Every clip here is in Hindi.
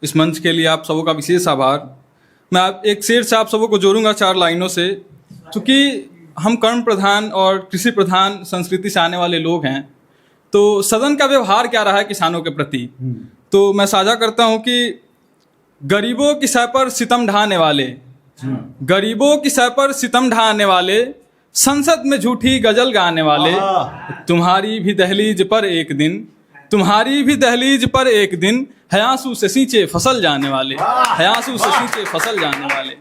इस मंच के लिए आप सबों का विशेष आभार। मैं एक शेर से आप सबों को जोड़ूंगा 4 लाइनों से। चूँकि हम कर्म प्रधान और कृषि प्रधान संस्कृति से आने वाले लोग हैं, तो सदन का व्यवहार क्या रहा है किसानों के प्रति, तो मैं साझा करता हूँ कि गरीबों की सर पर सितम ढाने वाले, गरीबों की सर पर सितम ढाने वाले, संसद में झूठी गजल गाने वाले, तुम्हारी भी दहलीज पर एक दिन, तुम्हारी भी दहलीज पर एक दिन, है आंसू से सींचे फसल जाने वाले, है आंसू से सींचे फसल जाने वाले।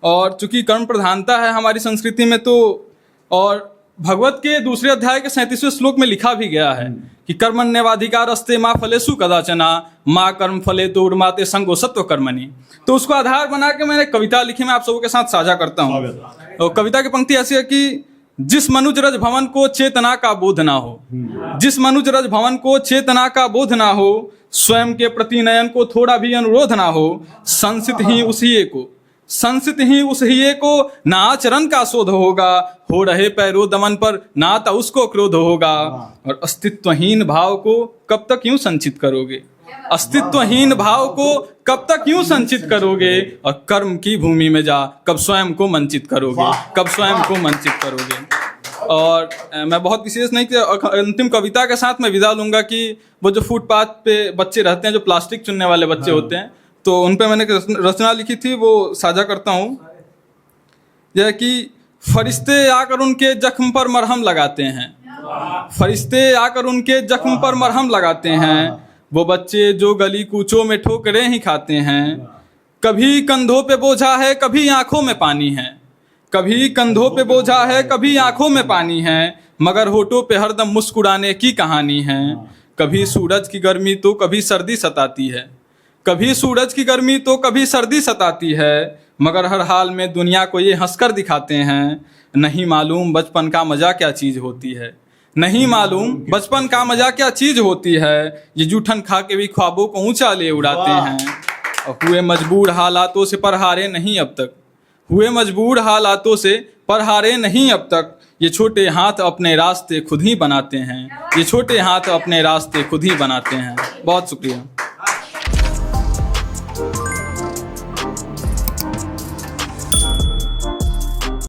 और चूंकि कर्म प्रधानता है हमारी संस्कृति में, तो और भगवत के दूसरे अध्याय के 37वें श्लोक में लिखा भी गया है कि कर्मण्यवाधिकारस्ते माँ फलेषु कदाचना माँ कर्म फले तो उर्माते संगो सत्व कर्मणि। तो उसको आधार बना के मैंने कविता लिखी, मैं आप सबों के साथ साझा करता हूँ। और कविता की पंक्ति ऐसी है कि जिस मनुज रज भवन को चेतना का बोध ना हो, जिस मनुज रज भवन को चेतना का बोध ना हो, स्वयं के प्रति नयन को थोड़ा भी अनुरोध ना हो, संसित ही उसी को, संसित ही उस हिये को ना आचरण का शोध होगा, हो रहे पैरो दमन पर ना तो उसको क्रोध होगा। और अस्तित्वहीन भाव को कब तक यूं संचित करोगे, अस्तित्वहीन भाव को कब तक यूं संचित करोगे, और कर्म की भूमि में जा कब स्वयं को वंचित करोगे, कब स्वयं को वंचित करोगे। और मैं बहुत विशेष नहीं कि अंतिम कविता के साथ मैं विदा लूंगा कि वो जो फुटपाथ पे बच्चे रहते हैं, जो प्लास्टिक चुनने वाले बच्चे होते हैं, तो उन पे मैंने रचना लिखी थी, वो साझा करता हूँ। यह कि फरिश्ते आकर उनके जख्म पर मरहम लगाते हैं, फरिश्ते आकर उनके जख्म पर मरहम लगाते हैं, वो बच्चे जो गली कूचों में ठोकरें ही खाते हैं। कभी कंधों पे बोझा है, कभी आंखों में पानी है, कभी कंधों पे बोझा है, कभी आंखों में पानी है, मगर होठों पे हरदम मुस्कुराने की कहानी है। कभी सूरज की गर्मी तो कभी सर्दी सताती है, कभी सूरज की गर्मी तो कभी सर्दी सताती है, मगर हर हाल में दुनिया को ये हंसकर दिखाते हैं। नहीं मालूम बचपन का मजा क्या चीज़ होती है, नहीं मालूम बचपन का मजा क्या चीज़ होती है, ये जूठन खा के भी ख्वाबों को ऊंचा ले उड़ाते हैं। और हुए मजबूर हालातों से पर हारे नहीं अब तक, हुए मजबूर हालातों से पर हारे नहीं अब तक, ये छोटे हाथ अपने रास्ते खुद ही बनाते हैं, ये छोटे हाथ अपने रास्ते खुद ही बनाते हैं। बहुत शुक्रिया।